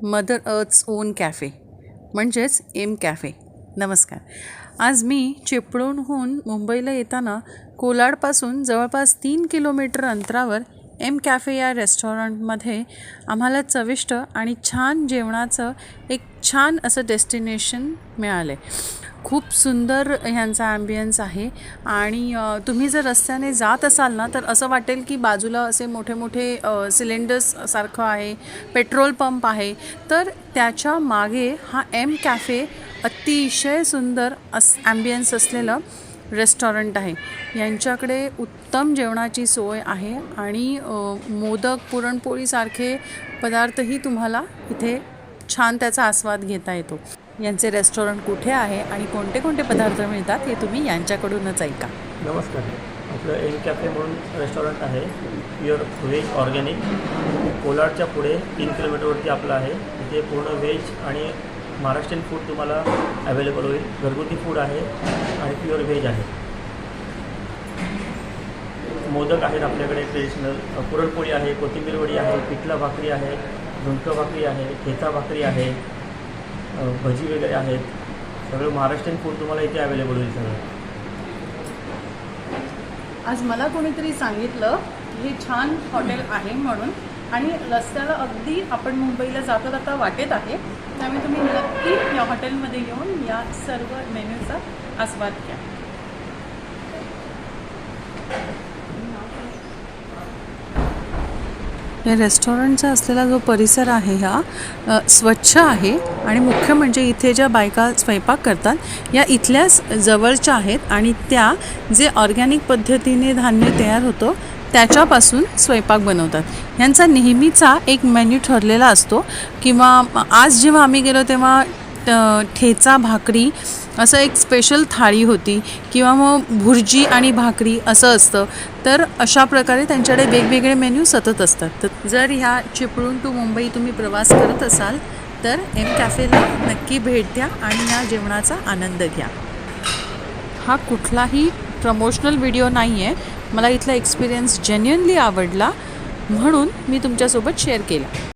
Mother earth's on cafe म्हणजेच M cafe. नमस्कार. आज मी चिपळूणहून मुंबईला येताना कोलाडपासून जवळपास 3 किलोमीटर अंतरावर एम कॅफे या रेस्टॉरंटमध्ये आम्हाला चविष्ट आणि छान जेवणाचं एक छान असं डेस्टिनेशन मिळालं आहे. खूप सुंदर ह्यांचा ॲम्बियन्स आहे आणि तुम्ही जर रस्त्याने जात असाल ना तर असं वाटेल की बाजूला असे मोठे मोठे सिलेंडर्ससारखं आहे, पेट्रोल पंप आहे, तर त्याच्या मागे हा एम कॅफे अतिशय सुंदर ॲम्बियन्स असलेलं रेस्टॉरंट आहे. यांच्याकडे उत्तम जेवणाची सोय आहे आणि मोदक, पुरणपोळीसारखे पदार्थही तुम्हाला इथे छान त्याचा आस्वाद घेता येतो. यांचे रेस्टॉरंट कुठे आहे आणि कोणते कोणते पदार्थ मिळतात हे तुम्ही यांच्याकडूनच ऐका. नमस्कार. आपलं एम कॅफे म्हणून रेस्टॉरंट आहे, प्युअर व्हेज ऑर्गॅनिक. कोलाडच्या पुढे 3 किलोमीटरवरती आपलं आहे. इथे पूर्ण व्हेज आणि महाराष्ट्रीयन फूड तुम्हाला अवेलेबल होईल. घरगुती फूड आहे आणि प्युअर व्हेज आहे. मोदक आहेत आपल्याकडे ट्रेडिशनल, पुरणपोळी आहे, कोथिंबीर वडी आहे, पिठला भाकरी आहे, झुणका भाकरी आहे, ठेचा भाकरी आहे, भजी वगैरे आहेत. सगळं महाराष्ट्रीयन फूड तुम्हाला इथे अवेलेबल होईल सगळं. आज मला कोणीतरी सांगितलं की हे छान हॉटेल आहे म्हणून, आणि रस्त्याला अगदी आपण मुंबईला जाता जाता वाटेत आहे. त्यामुळे तुम्ही नक्की या हॉटेलमध्ये येऊन या सर्व मेन्यूचा आस्वाद घ्या. या रेस्टॉरंटचा असलेला जो परिसर आहे हा स्वच्छ आहे आणि मुख्य म्हणजे इथे ज्या बायका स्वयंपाक करतात या इथल्याच जवळच्या आहेत आणि त्या जे ऑर्गॅनिक पद्धतीने धान्य तयार होतं त्याच्यापासून स्वयंपाक बनवतात. ह्यांचा नेहमीचा एक मेन्यू ठरलेला असतो, किंवा आज जेव्हा आम्ही गेलो तेव्हा ठेचा भाकरी असं एक स्पेशल थाळी होती, किंवा मग भुर्जी आणि भाकरी असं असतं. तर अशा प्रकारे त्यांच्याकडे वेगवेगळे मेन्यू सतत असतात. तर जर ह्या चिपळूण टू मुंबई तुम्ही प्रवास करत असाल तर एम कॅफेला नक्की भेट द्या आणि या जेवणाचा आनंद घ्या. हा कुठलाही प्रमोशनल व्हिडिओ नाही आहे. मला इथला एक्सपिरियन्स जेन्युइनली आवडला म्हणून मी तुमच्यासोबत शेअर केला.